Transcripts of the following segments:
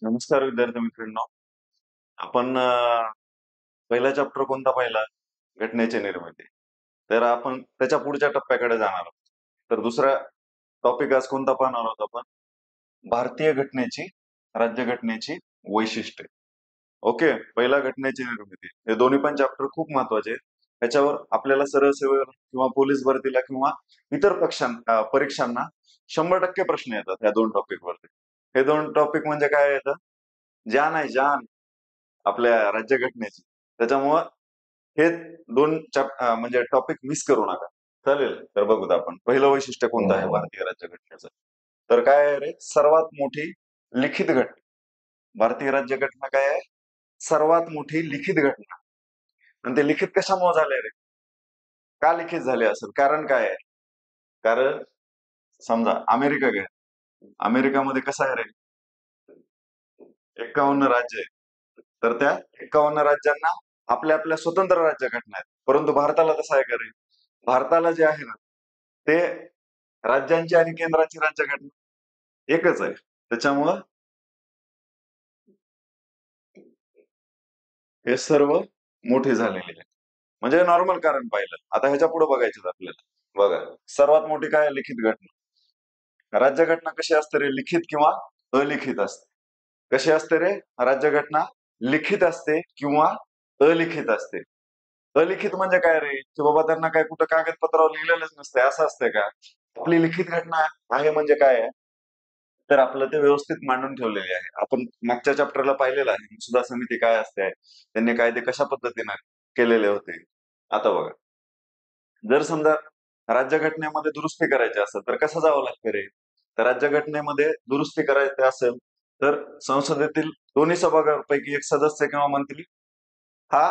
नमस्कार विद्यार्थी मित्रांनो. आपण पहिला चॅप्टर कोणता पाहिला? घटनेची निर्मिती. तर आपण त्याच्या पुढच्या टप्प्याकडे जाणार आहोत. तर दुसरा टॉपिक आज कोणता पाहणार आहोत आपण? भारतीय घटनेची, राज्यघटनेची वैशिष्ट्ये. ओके. पहिला घटनेची निर्मिती. हे दोन्ही पण चॅप्टर खूप महत्वाचे आहेत. त्याच्यावर आपल्याला सरळ सेवेला किंवा पोलीस भरतीला किंवा इतर परीक्षांना 100% प्रश्न येतात या दोन टॉपिक वरती. हे दोन टॉपिक म्हणजे काय येतं? जान आहे जान आपल्या राज्यघटनेची. त्याच्यामुळं हे म्हणजे टॉपिक मिस करू नका. चालेल, तर बघूत आपण. पहिलं वैशिष्ट्य कोणतं आहे भारतीय राज्यघटनेचं? तर काय आहे रे? सर्वात मोठी लिखित घटना. भारतीय राज्यघटना काय आहे? सर्वात मोठी लिखित घटना. आणि ते लिखित कशामुळे झाले रे? का लिखित झाले असेल? कारण काय आहे? कारण समजा अमेरिका घ्या. अमेरिकामध्ये कसं आहे रे? 51 राज्य आहे. तर त्या 51 राज्यांना आपल्या आपल्या स्वतंत्र राज्यघटना आहेत. परंतु भारताला तसं आहे का रे? भारताला जे आहे ना, ते राज्यांची आणि केंद्राची राज्यघटना एकच आहे. त्याच्यामुळं हे सर्व मोठे झालेले आहे. म्हणजे नॉर्मल कारण पाहिलं. आता ह्याच्या पुढे बघायचं आपल्याला. बघा, सर्वात मोठी काय आहे? लिखित घटना. राज्यघटना कशी असते रे? लिखित किंवा अलिखित असते. कशी असते रे? राज्यघटना लिखित असते किंवा अलिखित असते. अलिखित म्हणजे काय रे? की बाबा त्यांना काय कुठं कागदपत्रावर लिहिलेलंच नसते, असं असतंय का? आपली लिखित घटना आहे म्हणजे काय आहे? तर आपलं ते व्यवस्थित मांडून ठेवलेली आहे. आपण मागच्या चॅप्टरला पाहिलेलं आहे. मसुदा समिती काय असते, त्यांनी कायदे कशा पद्धतीने केलेले होते. आता बघा, जर समजा राज्यघटनेमध्ये दुरुस्ती करायची असेल तर कसं जावं लागतं रे? तर राज्यघटनेमध्ये दुरुस्ती करायची असेल तर संसदेतील दोन्ही सभागृहापैकी एक सदस्य किंवा मंत्री हा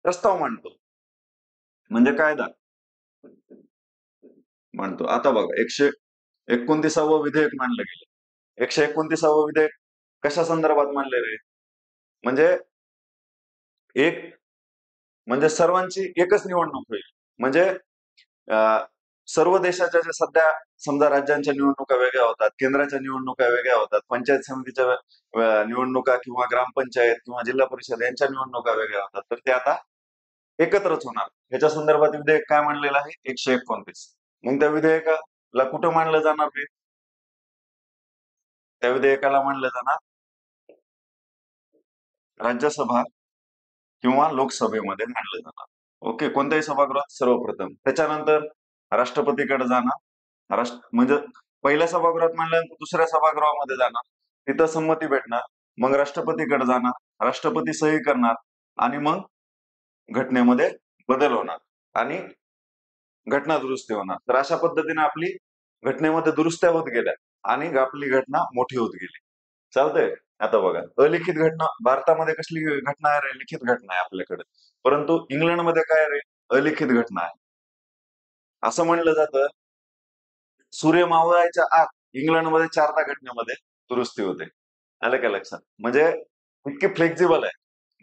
प्रस्ताव मांडतो. म्हणजे कायदा मांडतो. आता बघा, 129वं विधेयक मांडलं गेलं. 129वं विधेयक कशा संदर्भात मांडले रे? म्हणजे एक म्हणजे सर्वांची एकच निवडणूक होईल. म्हणजे अं, सर्व देशाच्या ज्या सध्या समजा राज्यांच्या निवडणुका वेगळ्या होतात, केंद्राच्या निवडणुका वेगळ्या होतात, पंचायत समितीच्या निवडणुका किंवा ग्रामपंचायत किंवा जिल्हा परिषद यांच्या निवडणुका वेगळ्या होतात. तर ते आता एकत्रच होणार. ह्याच्या संदर्भात विधेयक काय मांडलेलं आहे? 129. मग त्या विधेयकाला कुठं मांडलं जाणार रे? त्या विधेयकाला मांडलं जाणार राज्यसभा किंवा लोकसभेमध्ये मांडलं जाणार. ओके. कोणत्याही सभागृहात सर्वप्रथम. त्याच्यानंतर राष्ट्रपतीकडे जाणार. म्हणजे पहिल्या सभागृहात मांडल्यानंतर दुसऱ्या सभागृहामध्ये जाणार. तिथं संमती भेटणार. मग राष्ट्रपतीकडे जाणार. राष्ट्रपती सही करणार आणि मग घटनेमध्ये बदल होणार आणि घटना दुरुस्ती होणार. तर अशा पद्धतीने आपली घटनेमध्ये दुरुस्त्या होत गेल्या आणि आपली घटना मोठी होत गेली. चालतंय. आता बघा, अलिखित घटना भारतामध्ये कसली घटना आहे रे? लिखित घटना आहे आपल्याकडे. परंतु इंग्लंडमध्ये काय रे? अलिखित घटना आहे. असं म्हणलं जातं, सूर्य मावळायच्या आत इंग्लंडमध्ये 4दा घटनेमध्ये दुरुस्ती होते. आलं का लक्षात? म्हणजे इतकी फ्लेक्झिबल आहे.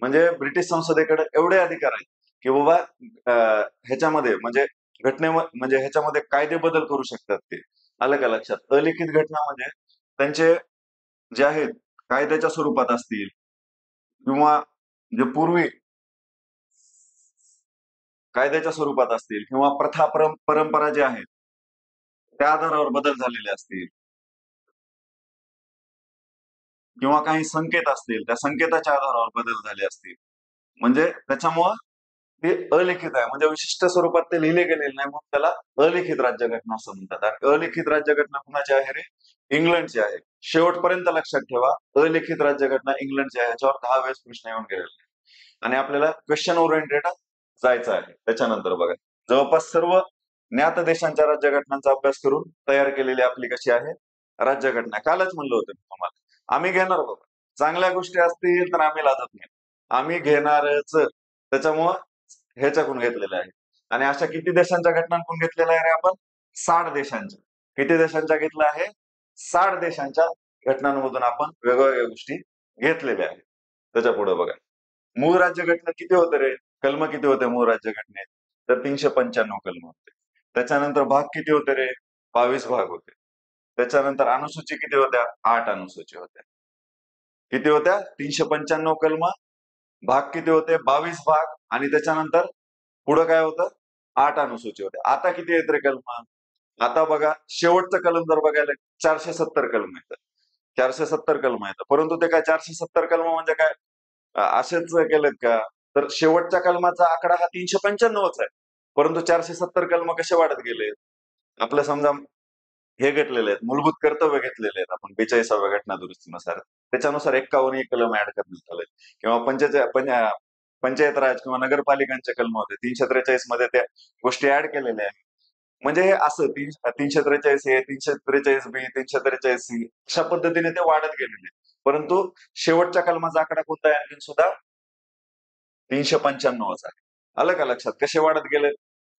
म्हणजे ब्रिटिश संसदेकडे एवढे अधिकार आहेत की बाबा ह्याच्यामध्ये म्हणजे ह्याच्यामध्ये कायदे बदल करू शकतात ते. आलं का लक्षात? अलिखित घटना म्हणजे त्यांचे जे आहेत कायद्याच्या स्वरूपात असतील किंवा जे पूर्वी कायद्याच्या स्वरूपात असतील किंवा प्रथा परंपरा ज्या आहेत त्या आधारावर बदल झालेले असतील किंवा काही संकेत असतील, त्या संकेताच्या आधारावर बदल झाले असतील. म्हणजे त्याच्यामुळं ते अलिखित आहे. म्हणजे विशिष्ट स्वरूपात ते लिहिले गेलेले नाही म्हणून त्याला अलिखित राज्यघटना असं म्हणतात. आणि अलिखित राज्यघटना कुणाची आहे रे? इंग्लंडची आहे. शेवटपर्यंत लक्षात ठेवा, अलिखित राज्यघटना इंग्लंडची आहे. ह्याच्यावर 10 वेळेस प्रश्न येऊन गेलेले आहे. आणि आपल्याला क्वेश्चन ओरिएंटेड जायचं आहे. त्याच्यानंतर बघा, जवळपास सर्व ज्ञात देशांच्या राज्यघटनांचा अभ्यास करून तयार केलेली आपली कशी आहे? राज्यघटना. कालच म्हणलं होतं मी तुम्हाला. आम्ही घेणार बाबा. चांगल्या गोष्टी असतील तर आम्ही लाजत नाही. आम्ही घेणारच. त्याच्यामुळं ह्याच्याकडून घेतलेलं आहे. आणि अशा किती देशांच्या घटनांकडून घेतलेल्या आहे रे आपण? 60 देशांच्या. किती देशांच्या घेतल्या आहे? 60 देशांच्या घटनांमधून आपण वेगवेगळ्या गोष्टी घेतलेल्या आहेत. त्याच्या पुढे बघा, मूळ राज्यघटनेत किती होते रे? कलम किती होते मूळ राज्यघटनेत? तर 395 कलम होते. त्याच्यानंतर भाग किती होते रे? 22 भाग होते. त्याच्यानंतर अनुसूची किती होत्या? 8 अनुसूची होत्या. किती होत्या? 395 कलम. भाग किती होते? 22 भाग. आणि त्याच्यानंतर पुढं काय होतं? 8 अनुसूची होते. आता किती आहेत रे कलम? आता बघा, शेवटचं कलम जर बघायला 470 कलम येतं. 470 कलम येतं. परंतु ते काय 470 कलम म्हणजे काय असेच केलेत का? तर शेवटच्या कलमाचा आकडा हा 395च आहे. परंतु 470 कलम कसे वाढत गेले? आपलं समजा हे घेतलेले आहेत, मूलभूत कर्तव्य घेतलेले आहेत आपण 42व्या घटना दुरुस्तीनुसार. त्याच्यानुसार 51 कलम ऍड करण्यात आले. किंवा पंचायत राज किंवा नगरपालिकांचे कलम होते 343 मध्ये त्या गोष्टी ऍड केलेल्या आहेत. म्हणजे हे असं 343 ए, 343 बी, 343 सी अशा पद्धतीने ते वाढत गेलेले. परंतु शेवटच्या कलमाचा आकडा कोणता आहे आणखी सुद्धा? 395च आहे. आलं का लक्षात? कसे वाढत गेले?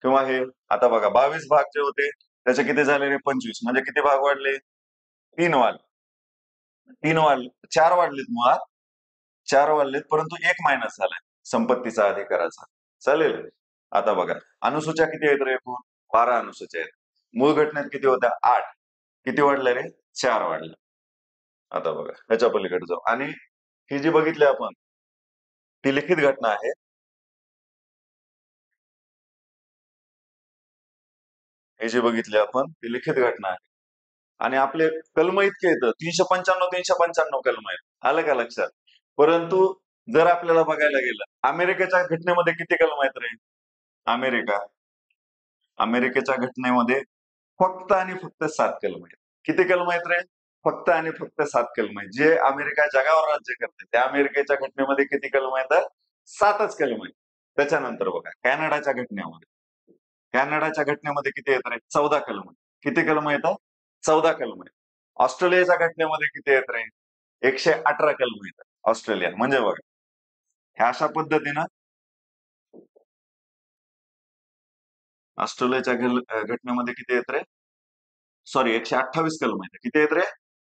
किंवा हे आता बघा 22 भाग जे होते त्याचे किती झाले रे? 25. म्हणजे किती भाग वाढले? 3 वाढले. 3 वाढले, 4 वाढलेत मुळात. 4 वाढलेत, परंतु एक मायनस झालाय संपत्तीचा अधिकाराचा. चालेल. आता बघा अनुसूच्या किती आहेत रे एकूण? 12 अनुसूच्या आहेत. मूळ घटनेत किती होत्या? 8. किती वाढल्या रे? 4 वाढल्या. आता बघा ह्याच्या पलीकडे जाऊ. आणि ही जी बघितली आपण ती लिखित घटना आहे. ही जी बघितली आपण ती लिखित घटना आहे. आणि आपले कलम इतके येतं 395 कलम आहेत. आलं का लक्षात? परंतु जर आपल्याला बघायला गेलं अमेरिकेच्या घटनेमध्ये किती कलम आहेत रे? अमेरिकेच्या घटनेमध्ये फक्त आणि फक्त 7 कलम आहेत. किती कलम आहेत रे? फक्त आणि फक्त 7 कलम आहेत. जे अमेरिका जगावर राज्य करते त्या अमेरिकेच्या घटनेमध्ये किती कलम आहेत? 7च कलम आहेत. त्याच्यानंतर बघा कॅनडाच्या घटनेमध्ये किती आहेत रे? 14 कलम आहेत. किती कलम येतात? 14 कलम आहेत. ऑस्ट्रेलियाच्या घटनेमध्ये किती आहेत रे? 118 कलम येतात. ऑस्ट्रेलिया म्हणजे बघा ह्या अशा पद्धतीनं ऑस्ट्रेलियाच्या घटनेमध्ये किती आहेत रे? सॉरी 128 कलम आहेत. किती आहेत रे?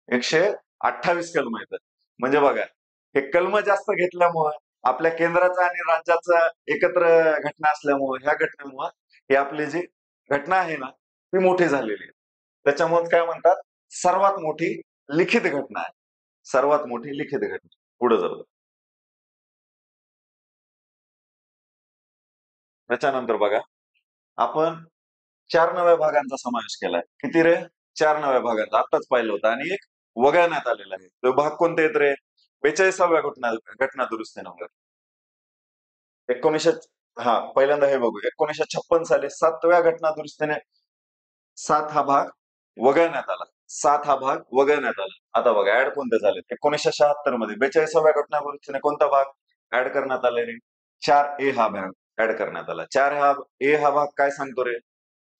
128 कलम आहेत. म्हणजे बघा हे कलम जास्त घेतल्यामुळं आपल्या केंद्राचा आणि राज्याचा एकत्र घटना असल्यामुळं ह्या घटनेमुळं ही आपली जी घटना आहे ना ती मोठी झालेली आहे. त्याच्यामुळे काय म्हणतात? सर्वात मोठी लिखित घटना आहे. सर्वात मोठी लिखित घटना. पुढे जाऊ. त्याच्यानंतर बघा आपण 4 नव्या भागांचा समावेश केलाय. किती रे? 4 नव्या भागांचा. आत्ताच पाहिलं होतं. आणि एक वगळण्यात आलेला आहे. तो भाग कोणते आहेत रे? 42व्या घटना दुरुस्तीनंतर 1900 पहिल्यांदा हे बघू. 1956 साली 7व्या घटना दुरुस्तीने 7 हा भाग वगळण्यात आला. 7 हा भाग वगळण्यात आला. आता बघा ऍड कोणते झाले? 1976 मध्ये 42व्या घटना दुरुस्तीने कोणता भाग ऍड करण्यात आले रे? 4A हा भाग ऍड करण्यात आला. 4A हा भाग काय सांगतो रे?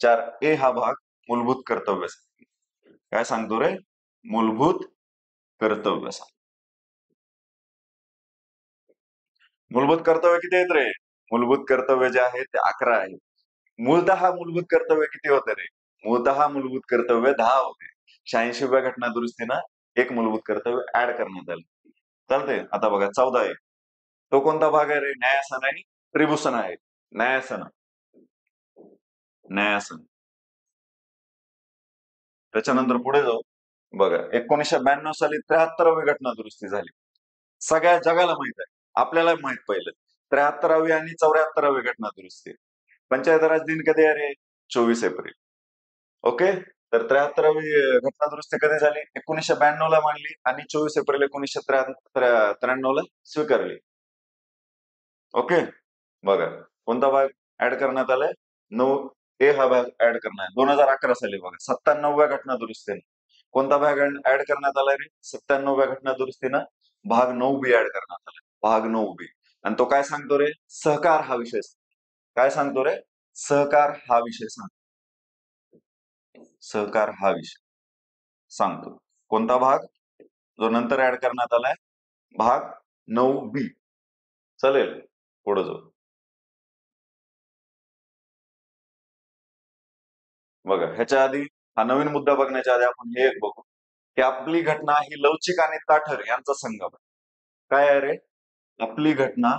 4A हा भाग मूलभूत कर्तव्य काय सांगतो रे? मूलभूत कर्तव्य मूलभूत कर्तव्य किती आहेत रे? मूलभूत कर्तव्य जे आहेत ते 11 आहेत. मूलतः मूलभूत कर्तव्य किती होते रे? मूलतः मूलभूत कर्तव्य 10 होते. 86व्या घटना दुरुस्तीनं एक मूलभूत कर्तव्य ऍड करण्यात आलं. चालतंय. आता बघा 14 आहे. तो कोणता भाग आहे रे? न्यायासन आणि त्रिभूषण आहे. न्यायासन न्यायासन त्याच्यानंतर पुढे जाऊ. बघा 1992 साली 73वी घटना दुरुस्ती झाली. सगळ्या जगाला माहित आहे. आपल्याला माहित पहिलं 73वी आणि 74वी घटना दुरुस्ती. पंचायत राज दिन कधी आहे रे? 24 एप्रिल. ओके. तर 73वी घटना दुरुस्ती कधी झाली? 1992 ला मांडली आणि 24 एप्रिल 1993 ला स्वीकारली. ओके. बघा कोणता भाग ऍड करण्यात आलाय? 9A हा भाग ऍड करण्यात 2011 साली बघा 97व्या घटना दुरुस्तीने कोणता भाग ऍड करण्यात आलाय रे? 97व्या घटना दुरुस्तीनं भाग 9B ऍड करण्यात आलाय. भाग 9B. आणि तो काय सांगतो रे? सहकार हा विषय काय सांगतो रे? सहकार हा विषय सहकार हा विषय सांगतो. कोणता भाग? जो नंतर ऍड करण्यात आलाय भाग 9B. चालेल. पुढे जाऊ. बघा ह्याच्या आधी हा नवीन मुद्दा बघण्याच्या आधी आपण हे एक बघू की आपली घटना ही लवचिक आणि ताठर यांचा संगम आहे. काय आहे रे? आपली घटना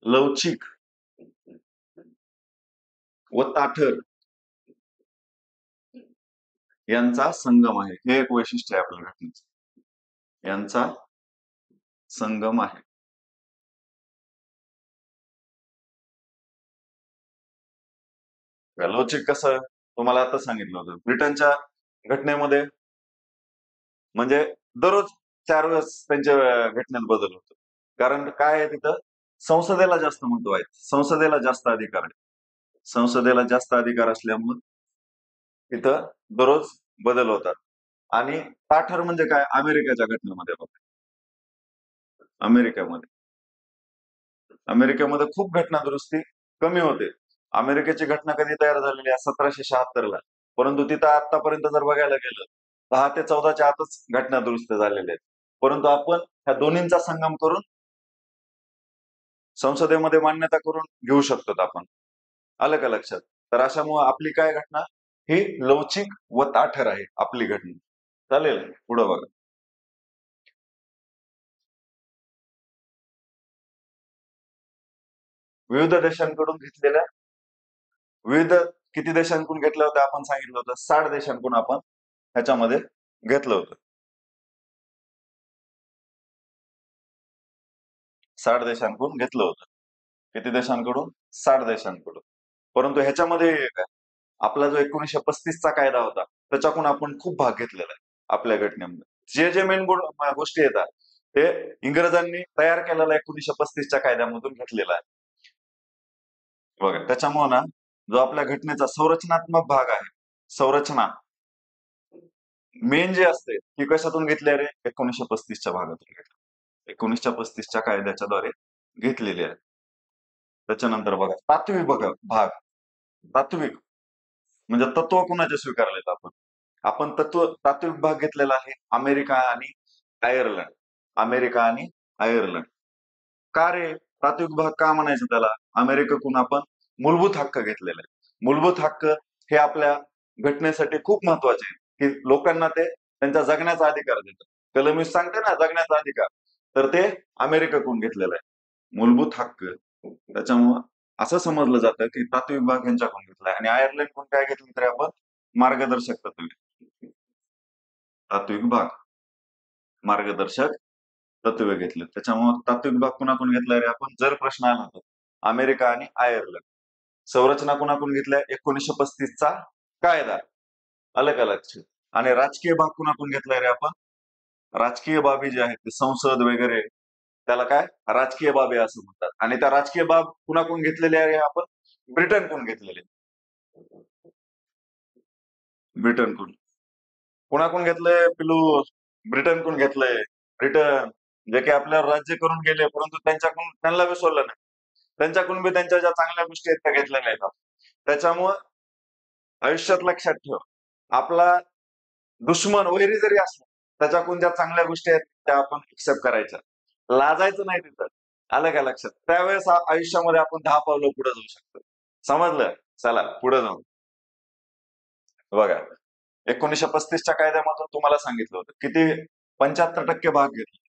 लवचिक व ताठर यांचा संगम आहे. हे एक वैशिष्ट्य आहे आपल्या घटनेचं. यांचा संगम आहे. लवचिक कसं तुम्हाला आता सांगितलं होतं. ब्रिटनच्या घटनेमध्ये म्हणजे दररोज 4 वेळेस त्यांच्या घटनेत बदल होतो. कारण काय आहे तिथं संसदेला जास्त महत्व आहे. संसदेला जास्त अधिकार आहे. संसदेला जास्त अधिकार असल्यामुळे तिथं दररोज बदल होतात. आणि ताठर म्हणजे काय अमेरिकेच्या घटनेमध्ये बघा. अमेरिकेमध्ये अमेरिकेमध्ये खूप घटना दुरुस्ती कमी होते. अमेरिकेची घटना कधी तयार झालेली आहे 1776 ला. परंतु तिथं आतापर्यंत जर बघायला गेलं 10 ते 14च्या आतच घटना दुरुस्त झालेल्या आहेत. परंतु आपण ह्या दोन्हींचा संगम करून संसदेमध्ये मान्यता करून घेऊ शकतो आपण. आलं का लक्षात? तर अशामुळे आपली काय घटना ही लवचिक व ताठर आहे आपली घटना. चालेल पुढे बघा. विविध देशांकडून घेतलेल्या विविध किती देशांकडून घेतलं होतं आपण सांगितलं होतं 60 देशांकडून आपण ह्याच्यामध्ये घेतलं होतं. 60 देशांकडून घेतलं होतं. किती देशांकडून? 60 देशांकडून. परंतु ह्याच्यामध्ये एक आहे, आपला जो 1935चा कायदा होता त्याच्याकडून आपण खूप भाग घेतलेला आहे आपल्या घटनेमध्ये. जे जे मेन गोष्टी येतात ते इंग्रजांनी तयार केलेला 1935च्या कायद्यामधून घेतलेला आहे. बघा त्याच्यामुळे ना जो आपल्या घटनेचा संरचनात्मक भाग आहे, संरचना मेन जे असते ती कशातून घेतली रे? 1935च्या भागातून घेतली. 1935च्या कायद्याच्या द्वारे घेतलेली आहे. त्याच्यानंतर बघा तात्विक भाग. तात्विक म्हणजे तत्व कुणाचे स्वीकारलेत आपण? आपण तात्विक भाग घेतलेला आहे अमेरिका आणि आयर्लंड. अमेरिका आणि आयर्लंड. का रे? तात्विक भाग का म्हणायचं त्याला? अमेरिकेकडून आपण मूलभूत हक्क घेतलेले आहेत. मूलभूत हक्क हे आपल्या घटनेसाठी खूप महत्वाचे आहेत, की लोकांना ते त्यांचा जगण्याचा अधिकार देतात. कलमी सांगते ना जगण्याचा अधिकार, तर ते अमेरिकेकडून घेतलेलं आहे. मूलभूत हक्क. त्याच्यामुळं असं समजलं जातं की तात्विक भाग यांच्याकडून घेतलाय आणि आयर्लंडकडून काय घेतलं तरी आपण मार्गदर्शक तत्वे. तात्विक भाग मार्गदर्शक तत्वे घेतले. त्याच्यामुळे तात्विक भाग कुणाकडून घेतलाय रे आपण? जर प्रश्न आला तर अमेरिका आणि आयर्लंड. संरचना कुणाकडून घेतल्या? 1935चा कायदा. आलं का लक्षात? आणि राजकीय भाग कुणाकडून घेतलाय रे आपण? राजकीय बाबी जे आहेत ते संसद वगैरे त्याला काय राजकीय बाबी असं म्हणतात. आणि त्या राजकीय बाब कुणाकडून घेतलेल्या आहे आपण? ब्रिटनकडून घेतलेले. ब्रिटनकडून. कुणाकडून घेतलंय पिलू? ब्रिटनकडून घेतलंय. ब्रिटन जे काही आपल्यावर राज्य करून गेले परंतु त्यांच्याकडून त्यांना विसरलं नाही. त्यांच्याकडून बी त्यांच्या ज्या चांगल्या गोष्टी आहेत त्या घेतलेल्या आहेत. त्याच्यामुळं आयुष्यात लक्षात ठेव, आपला दुश्मन वैरी जरी असला त्याच्याकडून ज्या चांगल्या गोष्टी आहेत त्या आपण एक्सेप्ट करायच्या. लाजायचं नाही तिथं. आलं का लक्षात? त्यावेळेस आयुष्यामध्ये आपण 10 पावलं पुढे जाऊ शकतो. समजलं? चला पुढे जाऊ. बघा 1935च्या कायद्यामधून तुम्हाला सांगितलं होतं किती 75% भाग घेतले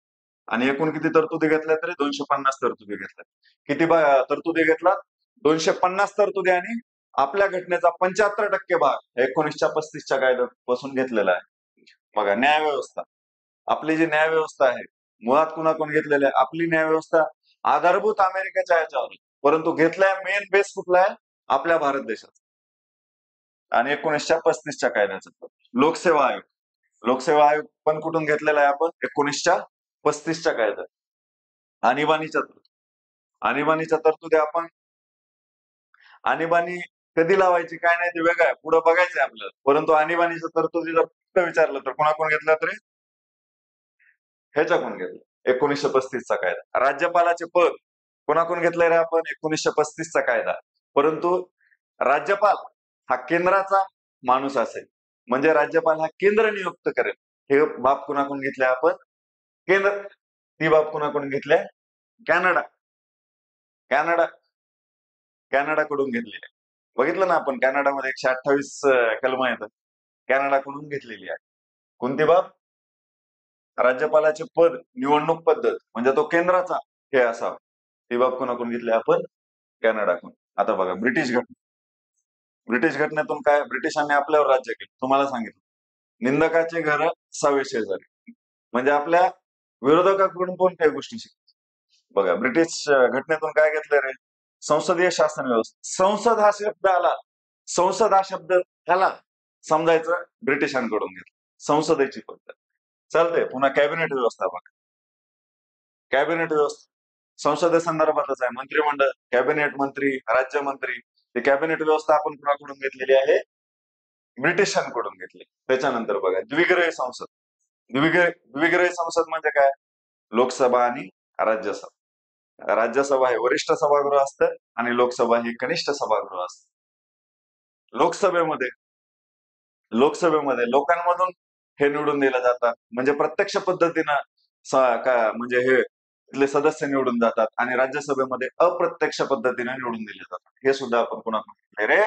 आणि एकूण किती तरतुदी घेतल्या तरी 250 तरतुदी घेतल्या. किती तरतुदी घेतला? 250 तरतुदी आणि आपल्या घटनेचा 75% भाग 1935च्या कायद्यापासून घेतलेला आहे. बघा न्यायव्यवस्था. आपली जी न्यायव्यवस्था आहे मुळात कुणाकडून घेतलेली आहे? आपली न्यायव्यवस्था आधारभूत अमेरिकेच्या ह्याच्यावर, परंतु घेतलाय मेन बेस कुठला आहे? आपल्या भारत देशाचा. आणि 1935च्या कायद्याचा. लोकसेवा आयोग. लोकसेवा आयोग पण कुठून घेतलेला आहे आपण? 1935च्या कायद्यात. आणीबाणीच्या तरतुदी. आणीबाणीच्या तरतुदी आपण आणीबाणी कधी लावायची काय नाही ते वेगळं आहे, पुढे बघायचंय आपल्याला. परंतु आणीबाणीच्या तरतुदी जर फक्त विचारलं तर कोणाकडून घेतलं तरी ह्याच्याकडून घेतलं 1935चा कायदा. राज्यपालाचे पद कोणाकडून घेतलंय रे आपण? 1935चा कायदा. परंतु राज्यपाल हा केंद्राचा माणूस असेल म्हणजे राज्यपाल हा केंद्र नियुक्त करेल. हे बाब कुणाकडून घेतले आपण? केंद्र. ती बाब कुणाकडून घेतले? कॅनडा. कॅनडा कॅनडाकडून घेतलेली आहे. बघितलं ना आपण कॅनडामध्ये 128 कलम येतात. कॅनडाकडून घेतलेली आहे. कोणती बाब? राज्यपालाचे पद, निवडणूक पद्धत म्हणजे तो केंद्राचा हे असावा. ती बाब कोणाकडून घेतली आपण? कॅनडाकडून. आता बघा ब्रिटिश घटना. ब्रिटिश घटनेतून काय? ब्रिटिशांनी आपल्यावर राज्य केलं. तुम्हाला सांगितलं निंदकाचे घर 6वे शेजारी. म्हणजे आपल्या विरोधकाकडून पण काही गोष्टी शिकतात. बघा, ब्रिटिश घटनेतून काय घेतलं रे? संसदीय शासन व्यवस्था. संसद हा शब्द आला, संसद हा शब्द ह्याला समजायचं ब्रिटिशांकडून घेतलं, संसदेची पद्धत. चालतंय. पुन्हा कॅबिनेट व्यवस्था बघा, कॅबिनेट व्यवस्था संसदेसंदर्भातच आहे. मंत्रिमंडळ, कॅबिनेट मंत्री, राज्यमंत्री, ही कॅबिनेट व्यवस्था आपण कुणाकडून घेतलेली आहे? ब्रिटिशांकडून घेतली. त्याच्यानंतर बघा, द्विग्रही संसद. द्विग्रही संसद म्हणजे काय? लोकसभा आणि राज्यसभा. राज्यसभा हे वरिष्ठ सभागृह असतं आणि लोकसभा ही कनिष्ठ सभागृह असतं. लोकसभेमध्ये लोकसभेमध्ये लोकांमधून हे निवडून दिलं जातात, म्हणजे प्रत्यक्ष पद्धतीनं म्हणजे हे इथले सदस्य निवडून जातात, आणि राज्यसभेमध्ये अप्रत्यक्ष पद्धतीने निवडून दिले जातात. हे सुद्धा आपण कुणाकडून घेतले रे?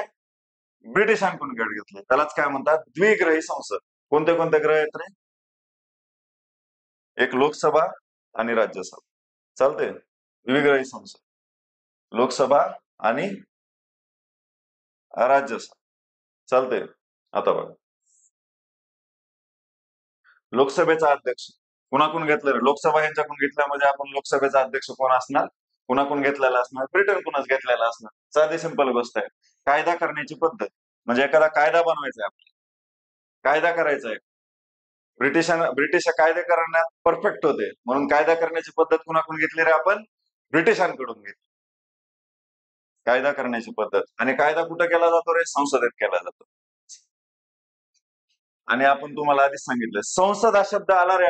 ब्रिटिशांकडून घेतले. त्यालाच काय म्हणतात? द्विग्रही संसद. कोणते कोणते ग्रह आहेत रे? एक लोकसभा आणि राज्यसभा. चालते. द्विग्रही संसद, लोकसभा आणि राज्यसभा. चालते. आता बघा, लोकसभेचा अध्यक्ष कुणाकडून घेतलं रे? लोकसभा यांच्याकडून घेतल्या म्हणजे आपण लोकसभेचा अध्यक्ष कोण असणार? कुणाकडून घेतलेला असणार? ब्रिटनकडूनच घेतलेला असणार. साधी सिंपल गोष्ट आहे. कायदा करण्याची पद्धत, म्हणजे एखादा कायदा बनवायचा आहे आपल्याला, कायदा करायचा आहे. ब्रिटिश कायदे करण्यात परफेक्ट होते, म्हणून कायदा करण्याची पद्धत कुणाकडून घेतली रे आपण? ब्रिटिशांकडून घेतली कायदा करण्याची पद्धत. आणि कायदा कुठं केला जातो रे? संसदेत केला जातो. आणि आपण तुम्हाला आधीच सांगितलं, संसद हा शब्द आला रे,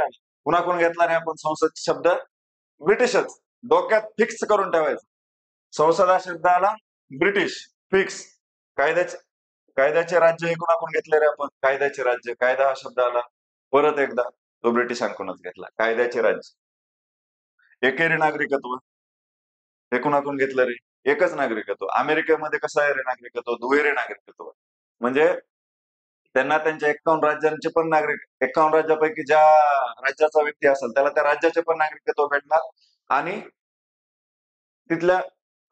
कुणाकडून घेतला रे आपण संसद शब्द? ब्रिटिशच. डोक्यात फिक्स करून ठेवायचं. संसद हा शब्द आला, ब्रिटिश, फिक्स. कायद्याचे कायद्याचे राज्य हे कुणाकडून घेतले रे आपण? कायद्याचे राज्य. कायदा हा शब्द आला परत एकदा, तो ब्रिटिशांकडूनच घेतला. कायद्याचे राज्य. एकेरी नागरिकत्व हे कुणाकडून घेतलं रे? एकच नागरिकत्व. अमेरिकेमध्ये कसं आहे रे नागरिकत्व? दुहेरी नागरिकत्व. म्हणजे त्यांना त्यांच्या 51 राज्यांचे पण 51 राज्यापैकी ज्या राज्याचा व्यक्ती असेल त्याला त्या राज्याचे पण नागरिकत्व भेटणार, आणि तिथल्या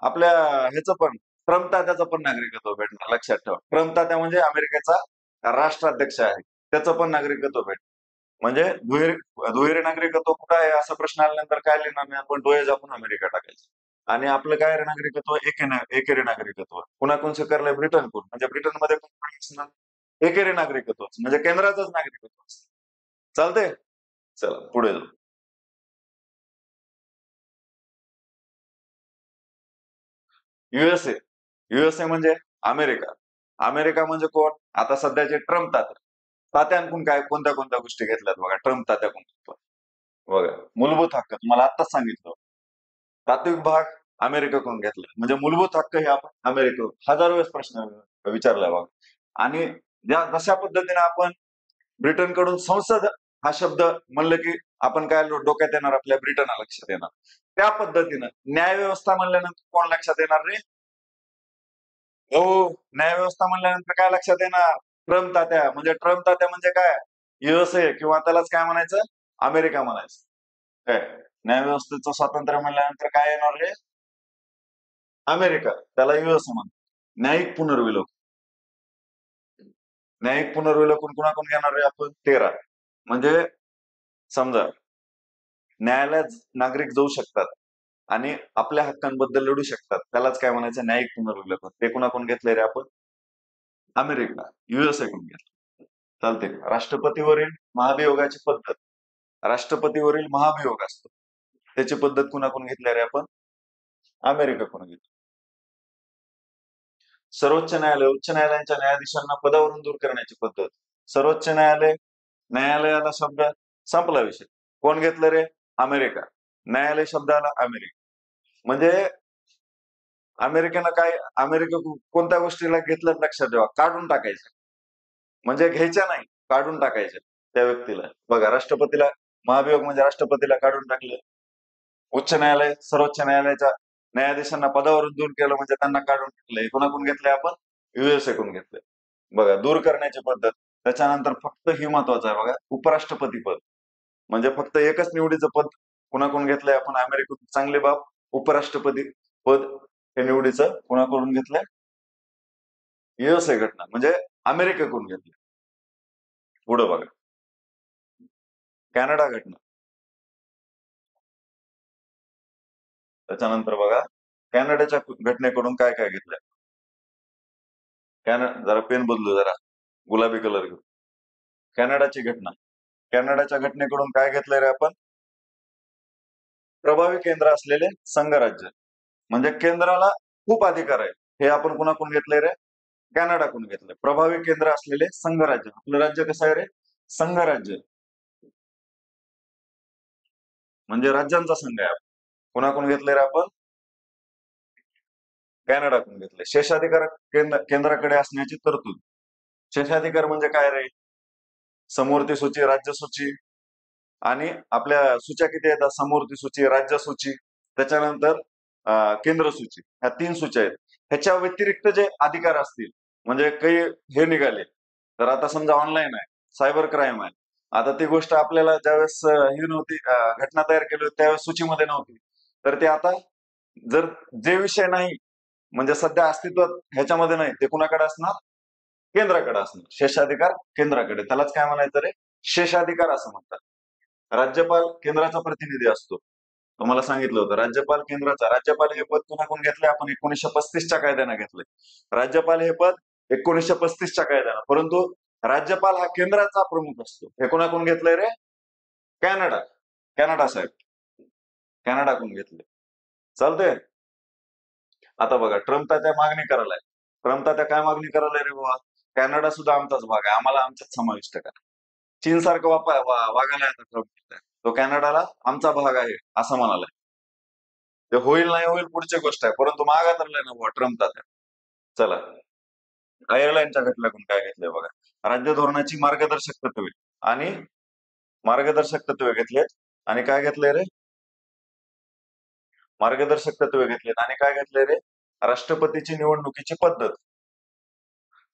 आपल्या ह्याचं पण, ट्रम्प तात्याचं पण नागरिकत्व भेटणार. लक्षात ठेवा, ट्रम्प तात्या म्हणजे अमेरिकेचा राष्ट्राध्यक्ष आहे, त्याचं पण नागरिकत्व भेटणार. म्हणजे दुहेरी नागरिकत्व कुठं आहे असा प्रश्न आल्यानंतर काय लिहिणार नाही आपण? डोळे झाकून अमेरिका टाकायचं. आणि आपलं काय रे नागरिकत्व? एकेरी नागरिकत्व. कुणाकडून स्वीकारलंय? ब्रिटनकडून. म्हणजे ब्रिटनमध्ये कोण असणार? एकेरी नागरिकत्व, म्हणजे केंद्राचंच नागरिकत्व असतं. चालतंय. चला पुढे जाऊ. युएसए. युएसए म्हणजे अमेरिका. अमेरिका म्हणजे कोण? आता सध्याचे ट्रम्प तात्या. तात्यांकडून काय कोणत्या कोणत्या गोष्टी घेतल्यात बघा, ट्रम्प तात्याकडून. बघा, मूलभूत हक्क तुम्हाला आत्ताच सांगितलं. प्राथमिक भाग अमेरिकेकडून घेतला, म्हणजे मूलभूत हक्क हे आपण अमेरिकेकडून. हजारो वेळेस प्रश्न विचारलाय बघा. आणि जशा पद्धतीने आपण ब्रिटनकडून संसद हा शब्द म्हणलं की आपण काय डोक्यात येणार? आपल्या ब्रिटन लक्षात येणार. त्या पद्धतीनं न्याय व्यवस्था म्हणल्यानंतर कोण लक्षात येणार रे? हो, न्याय व्यवस्था म्हणल्यानंतर काय लक्षात येणार? ट्रम्प तात्या. म्हणजे ट्रम्प तात्या म्हणजे काय? युएसए, किंवा त्यालाच काय म्हणायचं? अमेरिका म्हणायचं. काय न्याय व्यवस्थेचं स्वातंत्र्य म्हणल्यानंतर काय येणार रे? अमेरिका. त्याला युएसए म्हणतात. न्यायिक पुनर्विलोकन. न्यायिक पुनर्विलोकन कुणाकडून घेणार रे आपण? 13. म्हणजे समजा न्यायालयात नागरिक जाऊ शकतात आणि आपल्या हक्कांबद्दल लढू शकतात, त्यालाच काय म्हणायचं? न्यायिक पुनर्विलोकन. ते कुणाकडून घेतलंय रे आपण? अमेरिका, युएसए कडून घेतलं. चालते. राष्ट्रपतीवरील महाभियोगाची पद्धत. राष्ट्रपतीवरील महाभियोग असतो, त्याची पद्धत कुणाकडून घेतली रे आपण? अमेरिकेकडून घेतली. सर्वोच्च न्यायालय, उच्च न्यायालयांच्या न्यायाधीशांना पदावरून दूर करण्याची पद्धत. सर्वोच्च न्यायालय, न्यायालयाला शब्द, संपला विषय. कोण घेतलं रे? अमेरिका. न्यायालय शब्द आला, अमेरिका. म्हणजे अमेरिकेनं काय, अमेरिका कोणत्या गोष्टीला घेतलं लक्षात ठेवा, काढून टाकायचं. म्हणजे घ्यायच्या नाही, काढून टाकायच्या त्या व्यक्तीला. बघा, राष्ट्रपतीला महाभियोग म्हणजे राष्ट्रपतीला काढून टाकलं. उच्च न्यायालय, सर्वोच्च न्यायालयाच्या न्यायाधीशांना पदावरून दूर केलं म्हणजे त्यांना काढून टाकलंय. कोणाकडून घेतलंय आपण? युएसए कडून घेतलंय. बघा, दूर करण्याची पद्धत. त्याच्यानंतर फक्त ही महत्वाचं आहे बघा, उपराष्ट्रपती पद. म्हणजे फक्त एकच निवडीचं पद कुणाकडून घेतलंय आपण? अमेरिकेतून. चांगले बाब, उपराष्ट्रपती पद हे निवडीचं कुणाकडून घेतलंय? युएसए घटना, म्हणजे अमेरिकेकडून घेतलंय. पुढे बघा, कॅनडा घटना. त्याच्यानंतर बघा कॅनडाच्या घटनेकडून काय काय घेतलंय. जरा पेन बदलू, जरा गुलाबी कलर घेऊ. कॅनडाची घटना, कॅनडाच्या घटनेकडून काय घेतलंय रे आपण. प्रभावी केंद्र असलेले संघराज्य, म्हणजे केंद्राला खूप अधिकार आहे, हे आपण कुणाकडून घेतलंय रे. कॅनडाकडून घेतलंय. प्रभावी केंद्र असलेले संघराज्य, आपलं राज्य कसं आहे रे, संघराज्य म्हणजे राज्यांचा संघ आहे. कुणाकडून घेतलंय रे आपण, कॅनडाकडून घेतलंय. शेषाधिकार केंद्राकडे असण्याची तरतूद. शेषाधिकार म्हणजे काय रे, समवर्ती सूची, राज्य सूची, आणि आपल्या सूच्या किती येतात, समवर्ती सूची, राज्य सूची, त्याच्यानंतर केंद्र सूची, ह्या 3 सूच्या आहेत. ह्याच्या व्यतिरिक्त जे अधिकार असतील, म्हणजे काही हे निघाले, तर आता समजा ऑनलाईन आहे, सायबर क्राईम आहे, आता ती गोष्ट आपल्याला ज्यावेळेस ही नव्हती, घटना तयार केली होती त्यावेळेस सूचीमध्ये नव्हती, तर ते आता जर जे विषय नाही म्हणजे सध्या अस्तित्वात ह्याच्यामध्ये नाही, ते कुणाकडे असणार, केंद्राकडे असणार. शेषाधिकार केंद्राकडे, त्यालाच काय म्हणायचं रे, शेषाधिकार असं म्हणतात. राज्यपाल केंद्राचा प्रतिनिधी असतो, तुम्हाला सांगितलं होतं. राज्यपाल केंद्राचा, राज्यपाल हे पद कुणाकडून घेतलंय आपण, 1935च्या कायद्याने घेतलंय. राज्यपाल हे पद 1935च्या कायद्यानं, परंतु राज्यपाल हा केंद्राचा प्रमुख असतो. हे कोणाकडून घेतलंय रे, कॅनडा, कॅनडा साहेब, कॅनडाकडून घेतले. चालतंय. आता बघा ट्रम्प त्या मागणी करायलाय. ट्रम्प त्या काय मागणी करायलाय रे बाबा, कॅनडा सुद्धा आमचाच भाग आहे, आम्हाला आमच्यात समाविष्ट करा. चीन सारखं वागायला आता ट्रम्प, तो कॅनडाला आमचा भाग आहे असं म्हणालाय. ते होईल नाही होईल पुढची गोष्ट आहे, परंतु मागा तरलाय ना बुवा ट्रम्प तात्या. चला, आयर्लंडच्या घटनेतून काय घेतलंय बघा. राज्य धोरणाची मार्गदर्शक तत्वे आणि मार्गदर्शक तत्वे घेतलेत, आणि काय घेतलंय रे, मार्गदर्शक तत्वे घेतलेत, आणि काय घेतलंय रे, राष्ट्रपतीची निवडणुकीची पद्धत.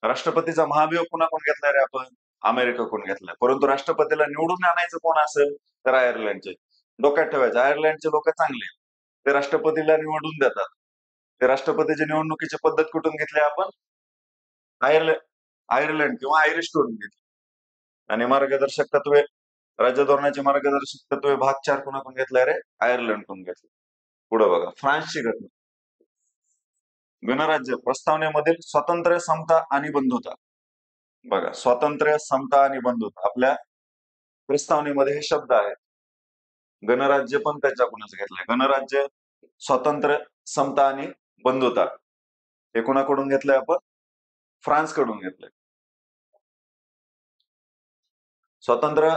राष्ट्रपतीचा महाभियोग कुणाकडून घेतलाय रे आपण, अमेरिकेकडून घेतलाय. परंतु राष्ट्रपतीला निवडून आणायचं कोण असेल, तर आयर्लंडचे. डोक्यात ठेवायचं, आयर्लंडचे लोक चांगले, ते राष्ट्रपतीला निवडून देतात. ते राष्ट्रपतीची निवडणुकीची पद्धत कुठून घेतली आपण, आयर्लंड किंवा आयरिशकडून घेतली. आणि मार्गदर्शक तत्वे, राज्य धोरणाची मार्गदर्शक तत्वे भाग 4 कुणाकडून घेतलाय रे, आयर्लंडकडून घेतले. पुढे बघा, फ्रान्सची घटना. गणराज्य प्रस्तावनेमधील स्वातंत्र्य, समता आणि बंधुता. बघा, स्वातंत्र्य, समता आणि बंधुता आपल्या प्रस्तावनेमध्ये हे शब्द आहेत. गणराज्य पण त्याच्याकडूनच घेतलंय. गणराज्य, स्वातंत्र्य, समता आणि बंधुता हे कोणाकडून घेतलंय आपण, फ्रान्स कडून घेतलंय. स्वातंत्र्य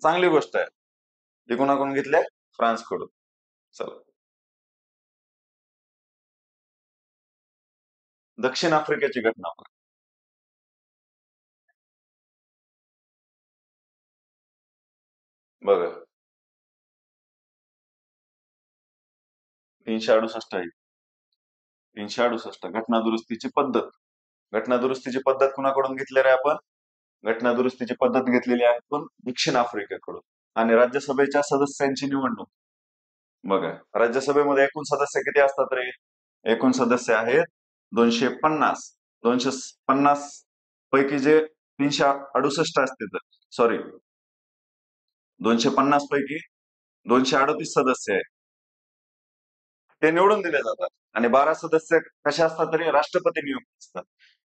चांगली गोष्ट आहे, ती कोणाकडून घेतलंय, फ्रान्स कडून. चला, दक्षिण आफ्रिकेची घटना बघा. 368 आहे, 368 घटना दुरुस्तीची पद्धत. घटना दुरुस्तीची पद्धत कुणाकडून घेतली रे आपण, घटना दुरुस्तीची पद्धत घेतलेली आहे पण दक्षिण आफ्रिकेकडून. आणि राज्यसभेच्या सदस्यांची निवडणूक. बघा, राज्यसभेमध्ये एकूण सदस्य किती असतात रे, एकूण सदस्य आहेत 250. 250 पैकी जे 368 असते, सॉरी, 250 पैकी 238 सदस्य आहेत, ते निवडून दिले जातात. आणि 12 सदस्य कशा असतात तरी राष्ट्रपती नियुक्त असतात.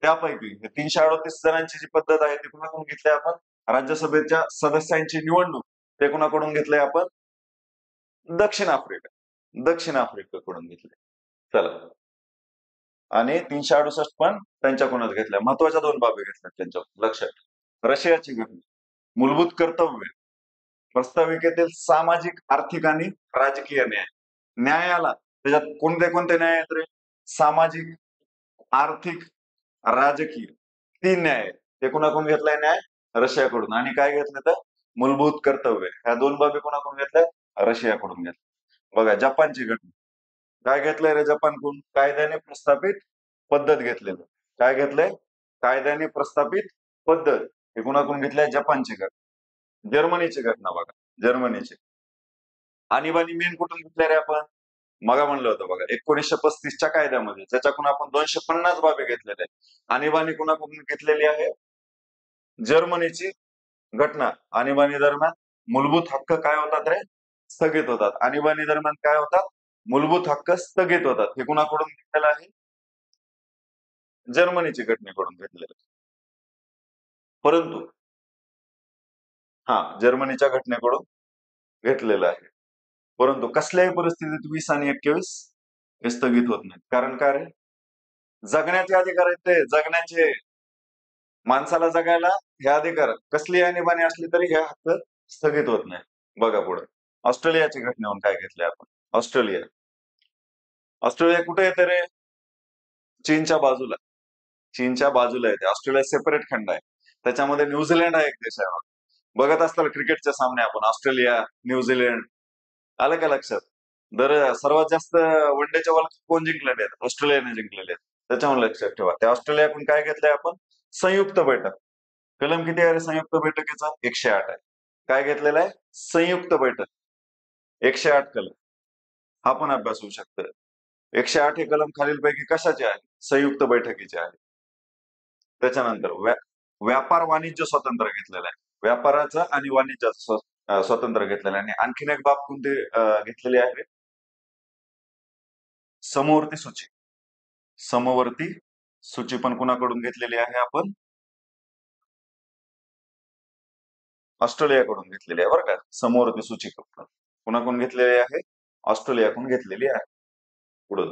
त्यापैकी 338 जणांची जी पद्धत आहे ती कुणाकडून घेतली आपण, राज्यसभेच्या सदस्यांची निवडणूक, ते कुणाकडून घेतलंय आपण, दक्षिण आफ्रिका, दक्षिण आफ्रिकेकडून घेतले. चला, आणि 368 पण त्यांच्याकडूनच घेतल्या. महत्वाच्या 2 बाबी घेतल्या त्यांच्या लक्षात. रशियाची घटना, मूलभूत कर्तव्य, प्रस्ताविकेतील सामाजिक, आर्थिक आणि राजकीय न्याय. न्यायाला त्याच्यात कोणते कोणते न्याय आहेत रे, सामाजिक, आर्थिक, राजकीय, 3 न्याय आहेत. ते कुणाकडून घेतलाय न्याय, रशियाकडून. आणि काय घेतलं तर मूलभूत कर्तव्य, ह्या 2 बाबी कुणाकडून घेतल्या, रशियाकडून घेतल्या. बघा, जपानची घटना, काय घेतलंय रे जपानकडून, कायद्याने प्रस्थापित पद्धत घेतलेलं. काय घेतलंय, कायद्याने प्रस्थापित पद्धत, हे कुणाकडून घेतलंय, जपानची घटना. जर्मनीची घटना बघा, जर्मनीची आणीबाणी मेन कुठून घेतल्या रे आपण, मग म्हणलं होतं बघा, 1935च्या कायद्यामध्ये, ज्याच्याकडून आपण 250 बाबी घेतलेल्या आहेत. आणीबाणी कुणाकडून घेतलेली आहे, जर्मनीची घटना. आणीबाणी दरम्यान मूलभूत हक्क काय होतात रे, स्थगित होतात. आणीबाणी दरम्यान काय होतात, मूलभूत हक्क स्थगित होतात. हे कुणाकडून घेतलेलं आहे? जर्मनीच्या घटनेकडून घेतलेलं आहे. परंतु जर्मनीच्या घटनेकडून घेतलेलं आहे. परंतु कसल्याही परिस्थितीत 20 आणि 21 हे स्थगित होत नाही. कारण काय रे? जगण्याचे अधिकार आहेत ते, जगण्याचे. माणसाला जगायला हे अधिकार कसली आणीबाणी असली तरी हे हक्क स्थगित होत नाही. बघा पुढे ऑस्ट्रेलियाची घटनेहून काय घेतलंय आपण. ऑस्ट्रेलिया ऑस्ट्रेलिया कुठे येते रे? चीनच्या बाजूला. चीनच्या बाजूला येते. ऑस्ट्रेलिया सेपरेट खंड आहे. त्याच्यामध्ये न्यूझीलंड हा एक देश आहे. बघत असताल क्रिकेटचे सामने आपण, ऑस्ट्रेलिया न्यूझीलंड. आलं का लक्षात? सर्वात जास्त वन डेच्या वर्ल्ड कप कोण जिंकलेले आहेत? ऑस्ट्रेलियाने जिंकलेले आहेत. त्याच्यामुळे लक्षात ठेवा. त्या ऑस्ट्रेलियाकडून काय घेतलंय आपण? संयुक्त बैठक. कलम किती आहे रे संयुक्त बैठकीचा? 108 आहे. काय घेतलेलं आहे? संयुक्त बैठक. 108 कलम. हा पण अभ्यास होऊ शकतो. 108 हे कलम खालीलपैकी कशाचे आहे? संयुक्त बैठकीचे आहे. त्याच्यानंतर व्यापार वाणिज्य स्वातंत्र्य घेतलेलं आहे. व्यापाराचं आणि वाणिज्याचं स्वातंत्र्य घेतलेलं आहे. आणि आणखीन एक बाब कोणती घेतलेली आहे? समवर्ती सूची. समवर्ती सूची पण कुणाकडून घेतलेली आहे आपण? ऑस्ट्रेलियाकडून घेतलेली आहे बरं का. समवर्ती सूची कुणाकडून घेतलेली आहे? ऑस्ट्रेलियाकडून घेतलेली आहे. पुढे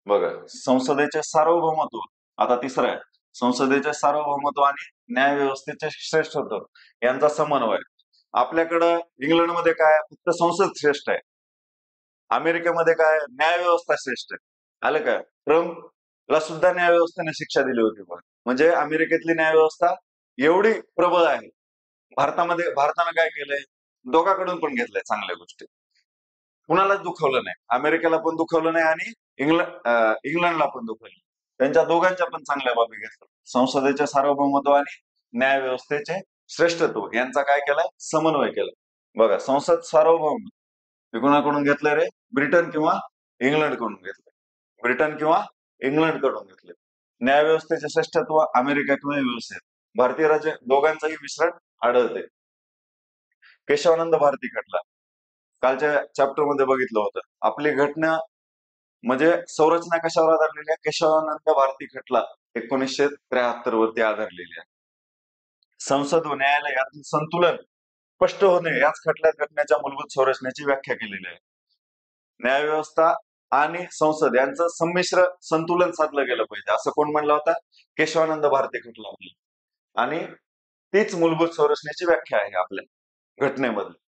बघा, संसदेचे सार्वभौमत्व. आता तिसरं आहे, संसदेचे सार्वभौमत्व आणि न्याय व्यवस्थेचे श्रेष्ठत्व यांचा समन्वय. आपल्याकडं इंग्लंडमध्ये काय? फक्त संसद श्रेष्ठ आहे. अमेरिकेमध्ये काय? न्याय व्यवस्था श्रेष्ठ आहे. आलं का? ट्रम्पला सुद्धा न्याय व्यवस्थेने शिक्षा दिली होती. म्हणजे अमेरिकेतली न्याय व्यवस्था एवढी प्रबळ आहे. भारतानं काय केलंय? दोघांकडून पण घेतलंय चांगल्या गोष्टी. कुणालाच दुखवलं नाही. अमेरिकेला पण दुखवलं नाही आणि इंग्लंडला पण दुखवलं. त्यांच्या दोघांच्या पण चांगल्या बाबी घेतल्या. संसदेचे सार्वभौमत्व आणि न्याय व्यवस्थेचे श्रेष्ठत्व यांचा काय केलाय? समन्वय केला. बघा, संसद सार्वभौम हे कुणाकडून घेतलंय रे? ब्रिटन किंवा इंग्लंड कडून घेतलंय. ब्रिटन किंवा इंग्लंड कडून घेतले. न्याय व्यवस्थेचे श्रेष्ठत्व अमेरिका किंवा व्यवस्थेत. भारतीय राज्य दोघांचंही मिश्रण आढळते. केशवानंद भारती खटला कालच्या चॅप्टर मध्ये बघितलं होतं. आपली घटना म्हणजे संरचना कशावर आधारलेली आहे? केशवानंद भारती खटला 1973 वरती आधारलेली आहे. संसद व न्यायालय यातील संतुलन स्पष्ट होणे याच खटल्यात घटनेच्या मूलभूत संरचनेची व्याख्या केलेली आहे. न्यायव्यवस्था आणि संसद यांचं संमिश्र संतुलन साधलं गेलं पाहिजे असं कोण म्हणलं होता? केशवानंद भारती खटला. आणि तीच मूलभूत संरचनेची व्याख्या आहे आपल्या घटनेमध्ये.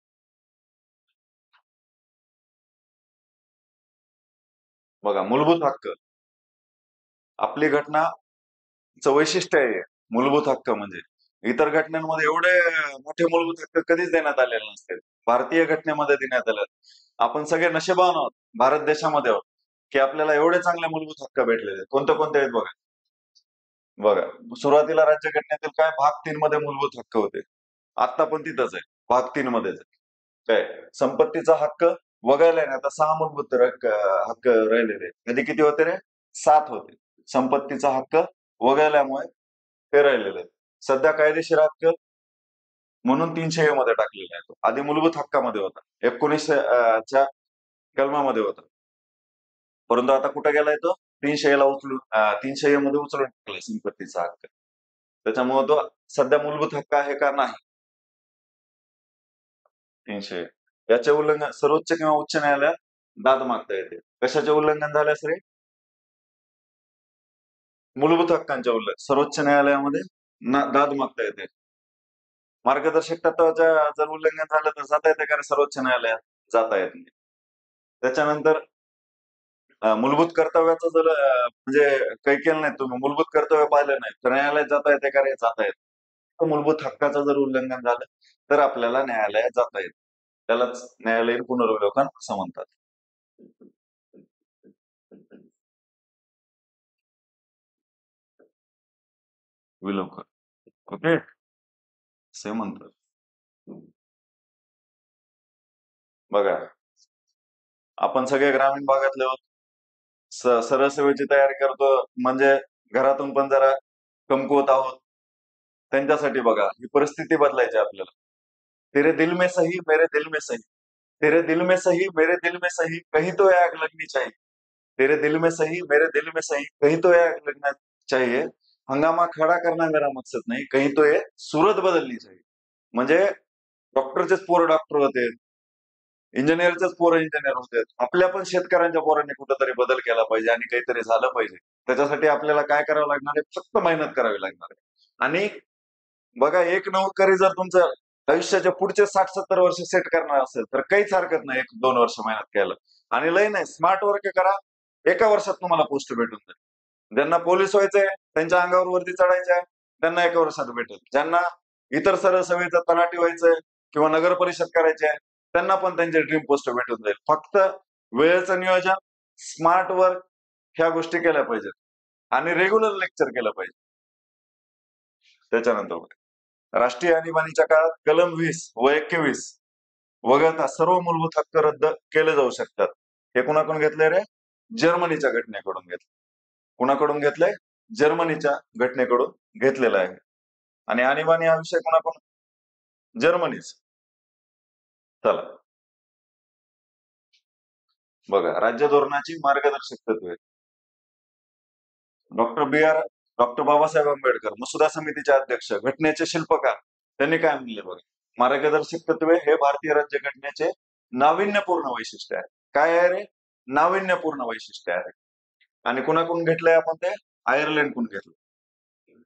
बघा, मूलभूत हक्क. आपली घटनाचं वैशिष्ट्य आहे मूलभूत हक्क. म्हणजे इतर घटनांमध्ये एवढे मोठे मूलभूत हक्क कधीच देण्यात आलेले नसते. भारतीय घटनेमध्ये देण्यात आले. आपण सगळे नशिबान आहोत भारत देशामध्ये आहोत की आपल्याला एवढे चांगले मूलभूत हक्क भेटलेले. कोणते कोणते आहेत बघा. बघा, सुरुवातीला राज्यघटनेतील काय भाग 3 मध्ये मूलभूत हक्क होते. आता पण तिथंच आहे, भाग 3 मध्येच. काय? संपत्तीचा हक्क वगळलाय ना, आता 6 मूलभूत हक्क राहिलेले. कधी किती होते रे? 7 होते. संपत्तीचा हक्क वगळल्यामुळे ते राहिलेले. सध्या कायदेशीर हक्क म्हणून 300 मध्ये टाकलेला आहे. आधी मूलभूत हक्कामध्ये होता, 19 च्या कलमामध्ये होता. परंतु आता कुठे गेलाय तो? 300 ला उचलून 300 मध्ये उचलून टाकलाय संपत्तीचा हक्क. त्याच्यामुळे तो सध्या मूलभूत हक्क आहे का? नाही. 300 याचे उल्लंघन सर्वोच्च किंवा उच्च न्यायालयात दाद मागता येते. कशाचे उल्लंघन झाल्यास रे? मूलभूत हक्कांच्या उल्लंघन सर्वोच्च न्यायालयामध्ये दाद मागता येते. मार्गदर्शक तत्वाच्या जर उल्लंघन झालं तर जाता येते का सर्वोच्च न्यायालयात? जाता येत नाही. त्याच्यानंतर मूलभूत कर्तव्याचं जर म्हणजे काही केलं नाही, तुम्ही मूलभूत कर्तव्य पाहिलं नाही तर न्यायालयात जाता येते का रे? जाता येत. मूलभूत हक्काचं जर उल्लंघन झालं तर आपल्याला न्यायालयात जाता येत. त्यालाच न्यायालयीन पुनर्विलोकन असं म्हणतात. विलोकन. ओके, असे म्हणतात. बघा, आपण सगळे ग्रामीण भागातले आहोत. सरळ सेवेची तयारी करतो म्हणजे घरातून पण जरा कमकुवत आहोत. त्यांच्यासाठी बघा, ही परिस्थिती बदलायची आपल्याला. तेरे दिल में सही मेरे दिल में सही, तेरे दिल में सही मेरे दिल में सही, कहीं तो ये आग लगनी चाहिए. तेरे दिल में सही मेरे दिल में सही, कहीं तो ये आग लगना चाहिए. हंगामा खडा करना मेरा मकसद नाही, कहीं तो ये सूरत बदलनी चाहिए. म्हणजे डॉक्टरचेच पोरं डॉक्टर होते, इंजिनिअरचेच पोरं इंजिनियर होते. आपल्या पण शेतकऱ्यांच्या पोरांनी कुठेतरी बदल केला पाहिजे आणि काहीतरी झालं पाहिजे. त्याच्यासाठी आपल्याला काय करावं लागणार आहे? फक्त मेहनत करावी लागणार आहे. आणि बघा, एक नोकरी जर तुमचं आयुष्याच्या पुढचे 60-70 वर्ष सेट करणार असेल तर काहीच हरकत नाही 1-2 वर्ष मेहनत केलं. आणि लय नाही, स्मार्ट वर्क करा, एका वर्षात तुम्हाला पोस्ट भेटून जाईल. ज्यांना पोलीस व्हायचंय, त्यांच्या अंगावर वर्दी चढायच्या, त्यांना एका वर्षात भेटेल. ज्यांना इतर सरळ सेवेचं तलाठी व्हायचंय किंवा नगर परिषद करायची आहे, त्यांना पण त्यांचे ड्रीम पोस्ट भेटून जाईल. फक्त वेळेचं नियोजन, स्मार्ट वर्क ह्या गोष्टी केल्या पाहिजेत आणि रेग्युलर लेक्चर केलं पाहिजे. त्याच्यानंतर राष्ट्रीय आणीबाणीच्या काळात कलम 20 व 21 वगळता सर्व मूलभूत हक्क रद्द केले जाऊ शकतात. हे कुणाकडून घेतलंय रे? जर्मनीच्या घटनेकडून घेतलं. कुणाकडून घेतलंय? जर्मनीच्या घटनेकडून घेतलेलं आहे. आणि आणीबाणी हा विषय कुणाकडून? जर्मनीच. चला बघा, राज्य धोरणाची मार्गदर्शक तत्वे. डॉक्टर बाबासाहेब आंबेडकर, मसुदा समितीचे अध्यक्ष, घटनेचे शिल्पकार, त्यांनी काय म्हणले बघा, मार्गदर्शक तत्वे हे भारतीय राज्यघटनेचे नाविन्यपूर्ण वैशिष्ट्य आहे. काय आहे रे? नाविन्यपूर्ण वैशिष्ट्य आहे. आणि कुणाकडून घेतलंय आपण ते? आयर्लंडकडून घेतलं.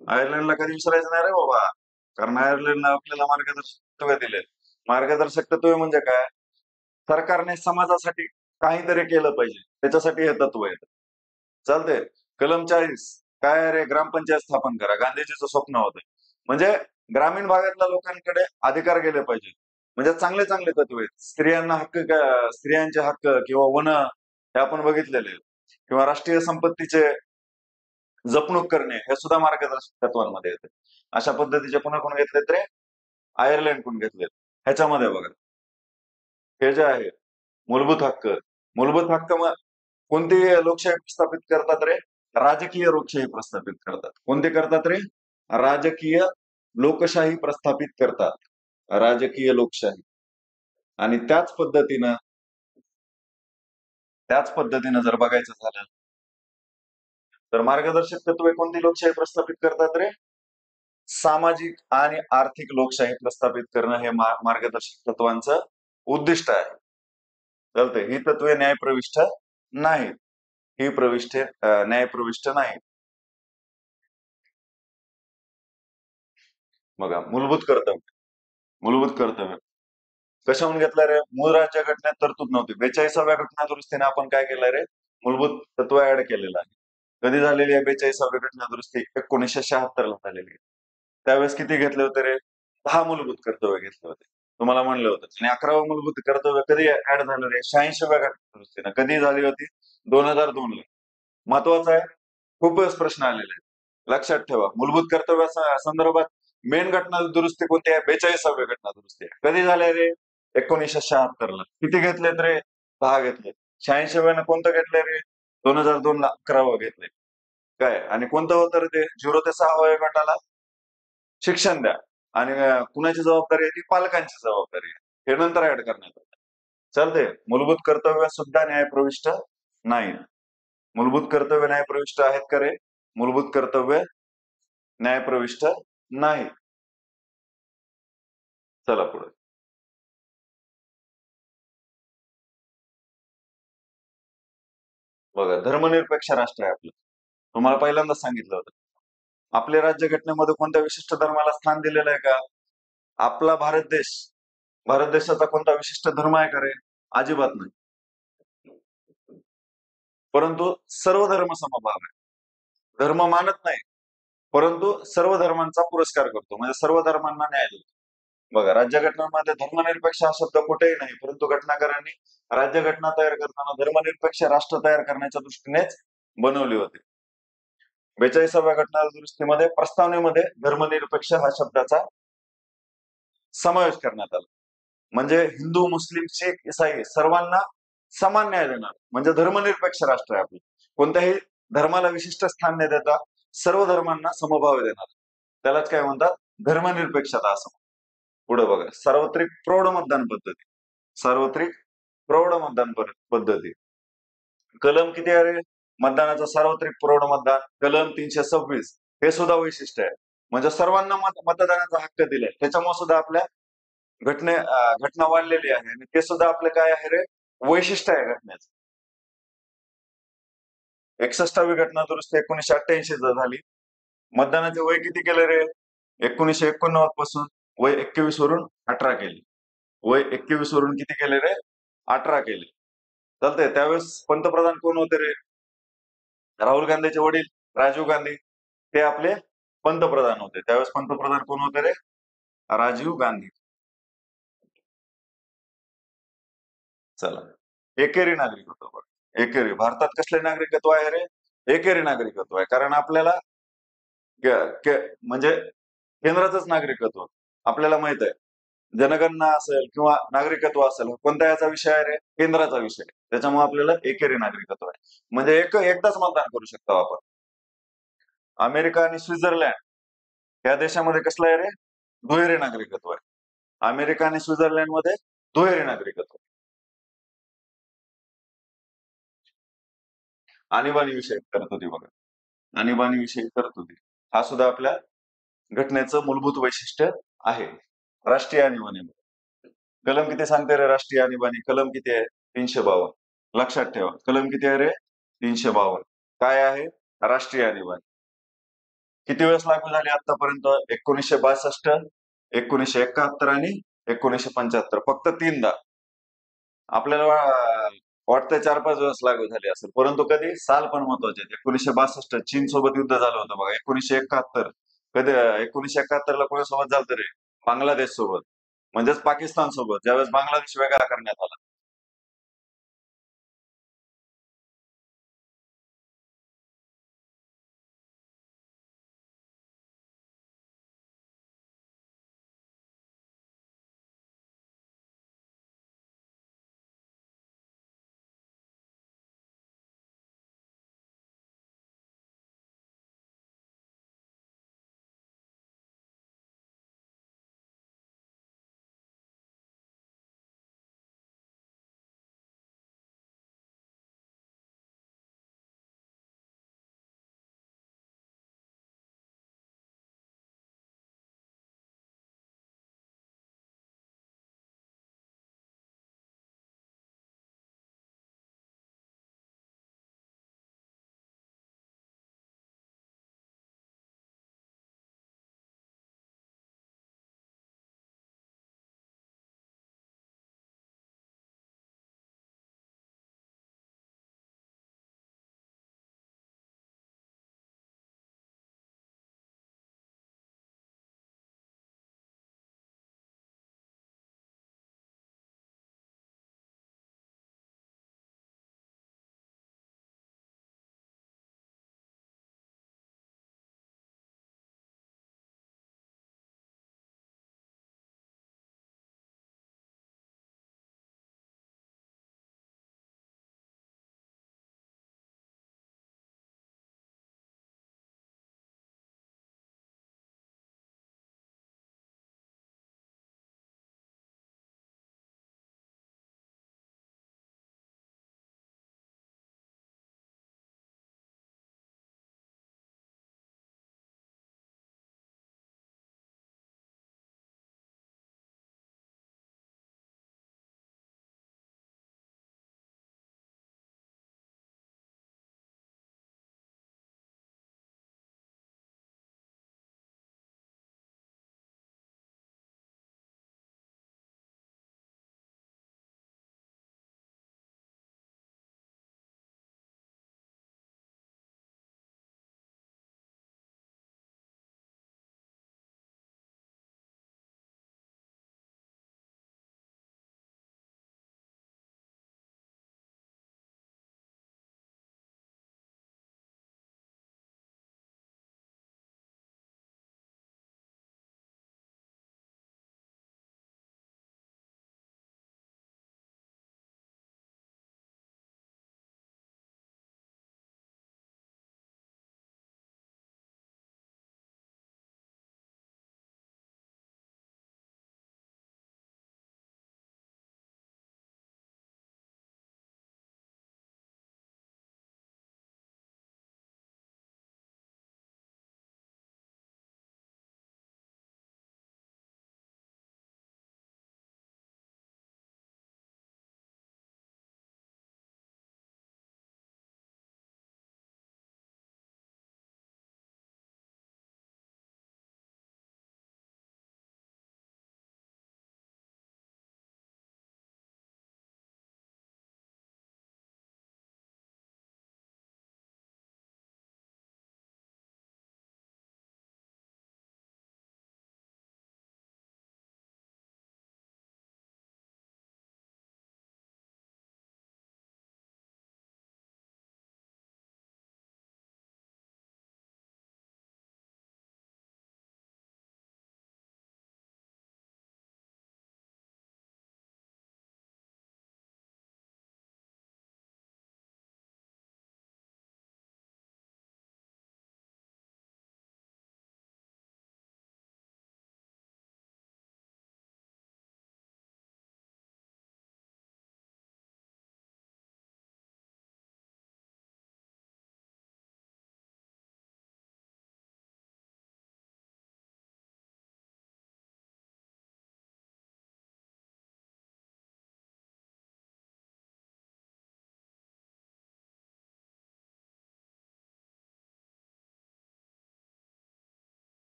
आयर्लंडला कधी विसरायचं नाही रे बाबा, कारण आयर्लंडनं आपल्याला मार्गदर्शक तत्वे दिले. मार्गदर्शक तत्वे म्हणजे काय? सरकारने समाजासाठी काहीतरी केलं पाहिजे, त्याच्यासाठी हे तत्व आहे. चालतंय. कलम 40 काय आहे रे? ग्रामपंचायत स्थापन करा. गांधीजीचं स्वप्न होतं. म्हणजे ग्रामीण भागातल्या लोकांकडे अधिकार गेले पाहिजे. म्हणजे चांगले चांगले तत्व आहेत. स्त्रियांना हक्क, स्त्रियांचे हक्क किंवा वन हे आपण बघितलेले आहेत. किंवा राष्ट्रीय संपत्तीचे जपणूक करणे हे सुद्धा मार्गदर्शक तत्वांमध्ये येते. अशा पद्धतीचे कोणाकडून घेतलेत रे? आयर्लंडकडून घेतलेत. ह्याच्यामध्ये बघा, हे जे आहे मूलभूत हक्क, मूलभूत हक्क कोणती लोकशाही प्रस्थापित करतात रे? राजकीय लोकशाही प्रस्थापित करतात. कोणते करतात रे? राजकीय लोकशाही प्रस्थापित करतात. राजकीय लोकशाही. आणि त्याच पद्धतीनं जर बघायचं झालं तर मार्गदर्शक तत्वे कोणती लोकशाही प्रस्थापित करतात रे? सामाजिक आणि आर्थिक लोकशाही प्रस्थापित करणं हे मार्गदर्शक तत्वांचं उद्दिष्ट आहे. चालतंय. ही तत्वे न्यायप्रविष्ट नाहीत. न्यायप्रविष्ट नाहीत. बघा, मूलभूत कर्तव्य कशाहून घेतलं रे? मूळ राज्यघटनेत तरतूद नव्हती. 42व्या घटना दुरुस्तीने आपण काय केलंय रे? मूलभूत तत्व ऍड केलेलं आहे. कधी झालेली आहे 42वी घटना दुरुस्ती? 1976 ला झालेली आहे. त्यावेळेस किती घेतले होते रे? 10 मूलभूत कर्तव्य घेतले होते. तुम्हाला म्हणलं होतं. आणि 11वं मूलभूत कर्तव्य कधी ऍड झालं रे? 86व्या घटना दुरुस्तीनं. कधी झाली होती? 2002 ला. महत्वाचं आहे, खूप वेळेस प्रश्न आलेले आहेत. लक्षात ठेवा, मूलभूत कर्तव्या संदर्भात मेन घटना दुरुस्ती कोणती आहे? 42वी घटना दुरुस्ती आहे. कधी झाले रे? 1976 ला. किती घेतलेत रे? 10 घेतले. 86व्यानं कोणतं घेतलंय रे? 2002 ला 11वं घेतलंय. काय आणि कोणतं होतं रे ते? 0 ते 6 वयोगटाला शिक्षण द्या. आणि कुणाची जबाबदारी आहे? ती पालकांची जबाबदारी आहे. हे नंतर ऍड करण्यात आलं. चालते. मूलभूत कर्तव्य सुद्धा न्यायप्रविष्ट नाही. मूलभूत कर्तव्य न्यायप्रविष्ट आहेत का रे? मूलभूत कर्तव्य न्यायप्रविष्ट नाही. चला पुढे. बघा, धर्मनिरपेक्ष राष्ट्र आहे आपलं. तुम्हाला पहिल्यांदाच सांगितलं होतं. आपल्या राज्यघटनेमध्ये कोणत्या विशिष्ट धर्माला स्थान दिलेलं आहे का? आपला भारत देशाचा कोणता विशिष्ट धर्म आहे का रे? अजिबात नाही. परंतु सर्व धर्म समभाव आहे. धर्म मानत नाही, परंतु सर्व धर्मांचा पुरस्कार करतो, म्हणजे सर्व धर्मांना न्याय देतो. बघा, राज्यघटनेमध्ये धर्मनिरपेक्ष हा शब्द कुठेही नाही, परंतु घटनाकारांनी राज्यघटना तयार करताना धर्मनिरपेक्ष राष्ट्र तयार करण्याच्या दृष्टीनेच बनवली होती. 42व्या घटना दुरुस्तीमध्ये प्रस्तावनेमध्ये धर्मनिरपेक्ष हा शब्दाचा समावेश करण्यात आला. म्हणजे हिंदू, मुस्लिम, शीख, ईसाई सर्वांना समान न्याय देणार, म्हणजे धर्मनिरपेक्ष राष्ट्र आहे आपलं. कोणत्याही धर्माला विशिष्ट स्थान न देता सर्व धर्मांना समभाव देणार, त्यालाच काय म्हणतात? धर्मनिरपेक्षता असं. पुढे बघा, सार्वत्रिक प्रौढ मतदान पद्धती. सार्वत्रिक प्रौढ मतदान पद्धती. कलम किती आहे रे मतदानाचा? सार्वत्रिक प्रौढ मतदान कलम 326. हे सुद्धा वैशिष्ट्य आहे, म्हणजे सर्वांना मतदानाचा हक्क दिलाय. त्याच्यामुळे सुद्धा आपल्या घटना वाढलेली आहे आणि ते सुद्धा आपलं काय आहे रे, वैशिष्ट्य आहे घटनेचं. 61वी घटना दुरुस्ती 1988 झाली. मतदानाचे वय किती केलं रे? 1989 पासून वय 21 वरून 18 केले. वय 21 वरून किती केले रे? 18 केले. चालतंय. त्यावेळेस पंतप्रधान कोण होते रे? राहुल गांधीचे वडील राजीव गांधी, ते आपले पंतप्रधान होते. त्यावेळेस पंतप्रधान कोण होते रे? राजीव गांधी. चला, एकेरी नागरिकत्व बघा. एकेरी भारतात कसले नागरिकत्व आहे रे? एकेरी नागरिकत्व आहे. कारण आपल्याला म्हणजे केंद्राचंच नागरिकत्व आपल्याला माहित आहे. जनगणना असेल किंवा नागरिकत्व असेल, कोणत्या याचा विषय आहे रे? केंद्राचा विषय. त्याच्यामुळे आपल्याला एकेरी नागरिकत्व आहे, म्हणजे एकदाच मतदान करू शकतो आपण. अमेरिका आणि स्वित्झर्लंड या देशामध्ये कसलं आहे रे? दुहेरी नागरिकत्व आहे. अमेरिका आणि स्वित्झर्लंड मध्ये दुहेरी नागरिकत्व. आणीबाणीविषयी तरतुदी बघा. आणीबाणीविषयी तरतुदी हा सुद्धा आपल्या घटनेचं मूलभूत वैशिष्ट्य आहे. राष्ट्रीय आणीबाणी कलम किती सांगते रे? राष्ट्रीय आणीबाणी कलम किती आहे? 352. लक्षात ठेवा, कलम किती आहे रे? 352. काय आहे? राष्ट्रीय आणीबाणी. किती वेळेस लागू झाली आतापर्यंत? 1962, 1971 आणि 1975. फक्त 3दा. आपल्याला वाटतं 4-5 वेळेस लागू झाली असेल, परंतु कधी? साल पण महत्वाचे. 1962 चीन सोबत युद्ध झालं होतं बघा. 1971 कधी? 1971 ला कोणासोबत झालं रे? बांगलादेश सोबत, म्हणजेच पाकिस्तान सोबत, ज्यावेळेस बांगलादेश वेगळा करण्यात आला.